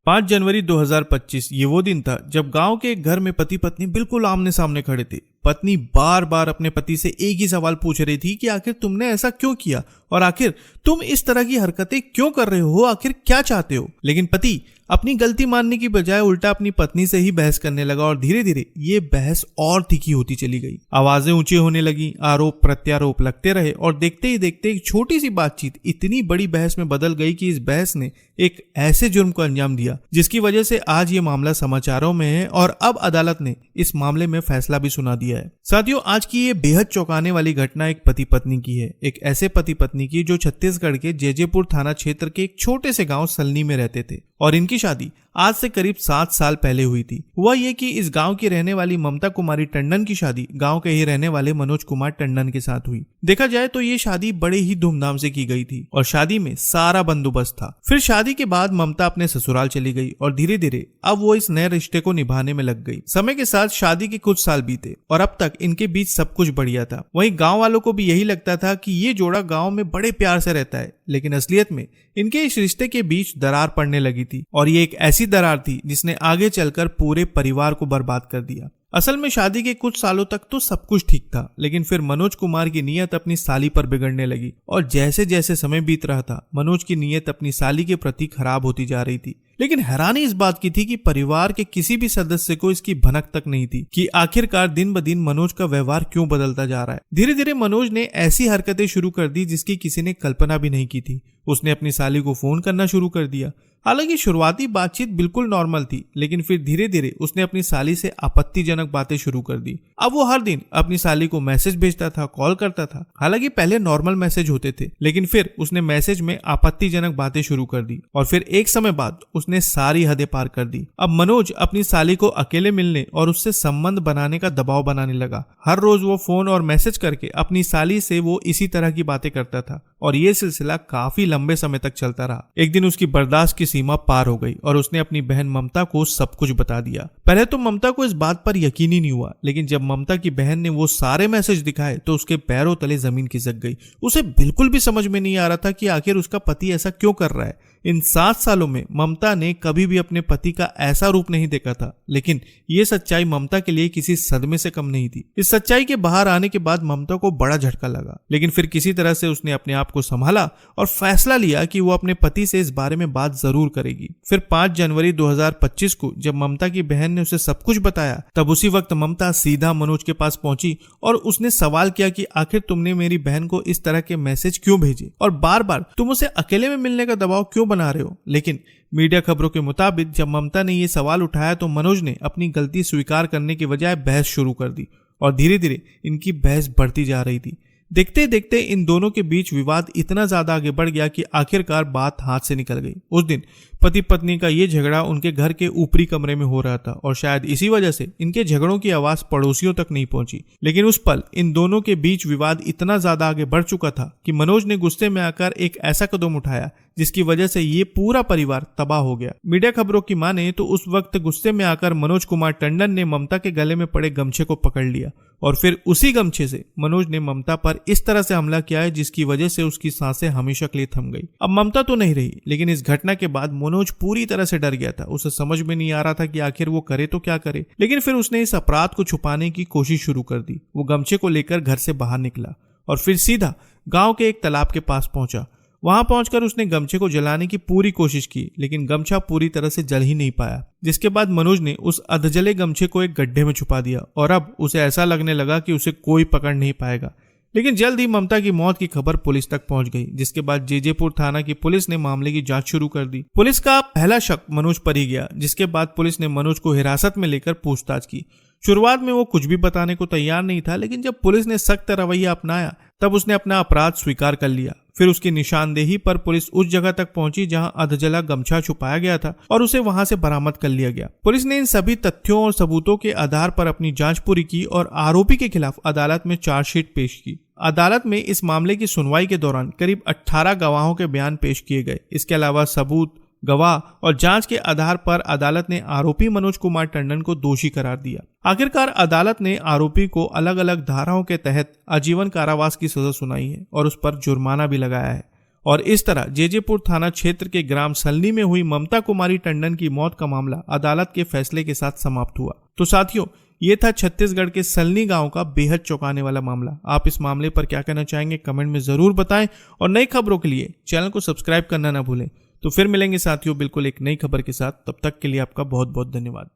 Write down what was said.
5 जनवरी 2025 ये वो दिन था जब गांव के एक घर में पति पत्नी बिल्कुल आमने सामने खड़े थे। पत्नी बार बार अपने पति से एक ही सवाल पूछ रही थी कि आखिर तुमने ऐसा क्यों किया और आखिर तुम इस तरह की हरकतें क्यों कर रहे हो, आखिर क्या चाहते हो। लेकिन पति अपनी गलती मानने की बजाय उल्टा अपनी पत्नी से ही बहस करने लगा और धीरे धीरे ये बहस और तीखी होती चली गई। आवाजें ऊंची होने लगी, आरोप प्रत्यारोप लगते रहे और देखते ही देखते एक छोटी सी बातचीत इतनी बड़ी बहस में बदल गई कि इस बहस ने एक ऐसे जुर्म को अंजाम दिया जिसकी वजह से आज ये मामला समाचारों में है और अब अदालत ने इस मामले में फैसला भी सुना दिया है। साथियों, आज की ये बेहद चौंकाने वाली घटना एक पति पत्नी की है। एक ऐसे पति पत्नी की जो छत्तीसगढ़ के जेजेपुर थाना क्षेत्र के एक छोटे से गांव सलनी में रहते थे और इनकी शादी आज से करीब 7 साल पहले हुई थी। हुआ ये कि इस गांव की रहने वाली ममता कुमारी टंडन की शादी गांव के ही रहने वाले मनोज कुमार टंडन के साथ हुई। देखा जाए तो ये शादी बड़े ही धूमधाम से की गई थी और शादी में सारा बंदोबस्त था। फिर शादी के बाद ममता अपने ससुराल चली गई और धीरे धीरे अब वो इस नए रिश्ते को निभाने में लग गई। समय के साथ शादी के कुछ साल बीते और अब तक इनके बीच सब कुछ बढ़िया था। वहीं गांव वालों को भी यही लगता था कि ये जोड़ा गांव में बड़े प्यार से रहता है, लेकिन असलियत में इनके इस रिश्ते के बीच दरार पड़ने लगी थी और ये एक ऐसी दरार थी जिसने आगे चलकर पूरे परिवार को बर्बाद कर दिया। असल में शादी के कुछ सालों तक तो सब कुछ ठीक था, लेकिन फिर मनोज कुमार की नीयत अपनी साली पर बिगड़ने लगी और जैसे जैसे समय बीत रहा था मनोज की नीयत अपनी साली के प्रति खराब होती जा रही थी। लेकिन हैरानी इस बात की थी कि परिवार के किसी भी सदस्य को इसकी भनक तक नहीं थी कि आखिरकार दिन ब दिन मनोज का व्यवहार क्यों बदलता जा रहा है। धीरे धीरे मनोज ने ऐसी हरकतें शुरू कर दी जिसकी किसी ने कल्पना भी नहीं की थी। उसने अपनी साली को फोन करना शुरू कर दिया। हालांकि शुरुआती बातचीत बिल्कुल नॉर्मल थी, लेकिन फिर धीरे धीरे उसने अपनी साली से आपत्तिजनक बातें शुरू कर दी। अब वो हर दिन अपनी साली को मैसेज भेजता था, कॉल करता था। हालांकि पहले नॉर्मल मैसेज होते थे, लेकिन फिर उसने मैसेज में आपत्तिजनक बातें शुरू कर दी और फिर एक समय बाद उसने सारी हदें पार कर दी। अब मनोज अपनी साली को अकेले मिलने और उससे संबंध बनाने का दबाव बनाने लगा। हर रोज वो फोन और मैसेज करके अपनी साली से वो इसी तरह की बातें करता था और ये सिलसिला काफी लंबे समय तक चलता रहा। एक दिन उसकी बर्दाश्त की सीमा पार हो गई और उसने अपनी बहन ममता को सब कुछ बता दिया। पहले तो ममता को इस बात पर यकीन ही नहीं हुआ, लेकिन जब ममता की बहन ने वो सारे मैसेज दिखाए तो उसके पैरों तले जमीन खिसक गई। उसे बिल्कुल भी समझ में नहीं आ रहा था कि आखिर उसका पति ऐसा क्यों कर रहा है। इन 7 सालों में ममता ने कभी भी अपने पति का ऐसा रूप नहीं देखा था, लेकिन ये सच्चाई ममता के लिए किसी सदमे से कम नहीं थी। इस सच्चाई के बाहर आने के बाद ममता को बड़ा झटका लगा, लेकिन फिर किसी तरह से उसने अपने आप को संभाला और फैसला लिया कि वो अपने पति से इस बारे में बात जरूर करेगी। फिर 5 जनवरी 2025 को जब ममता की बहन ने उसे सब कुछ बताया, तब उसी वक्त ममता सीधा मनोज के पास पहुंची और उसने सवाल किया कि आखिर तुमने मेरी बहन को इस तरह के मैसेज क्यों भेजे और बार बार तुम उसे अकेले में मिलने का दबाव क्यों बना रहे हो। लेकिन मीडिया खबरों के मुताबिक जब ममता ने ये सवाल उठाया तो मनोज ने अपनी गलती स्वीकार करने के बजाय बहस शुरू कर दी और धीरे धीरे इनकी बहस बढ़ती जा रही थी। देखते देखते इन दोनों के बीच विवाद इतना ज्यादा आगे बढ़ गया कि आखिरकार बात हाथ से निकल गई। उस दिन पति पत्नी का ये झगड़ा उनके घर के ऊपरी कमरे में हो रहा था और शायद इसी वजह से इनके झगड़ों की आवाज पड़ोसियों तक नहीं पहुंची। लेकिन उस पल इन दोनों के बीच विवाद इतना ज्यादा आगे बढ़ चुका था कि मनोज ने गुस्से में आकर एक ऐसा कदम उठाया जिसकी वजह से ये पूरा परिवार तबाह हो गया। मीडिया खबरों की माने तो उस वक्त गुस्से में आकर मनोज कुमार टंडन ने ममता के गले में पड़े गमछे को पकड़ लिया और फिर उसी गमछे से मनोज ने ममता पर इस तरह से हमला किया है जिसकी वजह से उसकी सांसें हमेशा के लिए थम गई। अब ममता तो नहीं रही, लेकिन इस घटना के बाद मनोज पूरी तरह से डर गया था। उसे समझ में नहीं आ रहा था कि आखिर वो करे तो क्या करे। लेकिन फिर उसने इस अपराध को छुपाने की कोशिश शुरू कर दी। वो गमछे को लेकर घर से बाहर निकला और फिर सीधा गांव के एक तालाब के पास पहुंचा। वहां पहुंचकर उसने गमछे को जलाने की पूरी कोशिश की, लेकिन गमछा पूरी तरह से जल ही नहीं पाया। जिसके बाद मनोज ने उस अधजले गमछे को एक गड्ढे में छुपा दिया और अब उसे ऐसा लगने लगा कि उसे कोई पकड़ नहीं पाएगा। लेकिन जल्द ही ममता की मौत की खबर पुलिस तक पहुंच गई, जिसके बाद जेजेपुर थाना की पुलिस ने मामले की जांच शुरू कर दी। पुलिस का पहला शक मनोज पर ही गया, जिसके बाद पुलिस ने मनोज को हिरासत में लेकर पूछताछ की। शुरुआत में वो कुछ भी बताने को तैयार नहीं था, लेकिन जब पुलिस ने सख्त रवैया अपनाया तब उसने अपना अपराध स्वीकार कर लिया। फिर उसकी निशानदेही पर पुलिस उस जगह तक पहुंची जहां अधजला गमछा छुपाया गया था और उसे वहां से बरामद कर लिया गया। पुलिस ने इन सभी तथ्यों और सबूतों के आधार पर अपनी जांच पूरी की और आरोपी के खिलाफ अदालत में चार्जशीट पेश की। अदालत में इस मामले की सुनवाई के दौरान करीब 18 गवाहों के बयान पेश किए गए। इसके अलावा सबूत, गवाह और जांच के आधार पर अदालत ने आरोपी मनोज कुमार टंडन को दोषी करार दिया। आखिरकार अदालत ने आरोपी को अलग अलग धाराओं के तहत आजीवन कारावास की सजा सुनाई है और उस पर जुर्माना भी लगाया है। और इस तरह जेजेपुर थाना क्षेत्र के ग्राम सलनी में हुई ममता कुमारी टंडन की मौत का मामला अदालत के फैसले के साथ समाप्त हुआ। तो साथियों, ये था छत्तीसगढ़ के सलनी गांव का बेहद चौंकाने वाला मामला। आप इस मामले पर क्या कहना चाहेंगे कमेंट में जरूर बताएं और नई खबरों के लिए चैनल को सब्सक्राइब करना ना भूलें। तो फिर मिलेंगे साथियों बिल्कुल एक नई खबर के साथ, तब तक के लिए आपका बहुत बहुत धन्यवाद।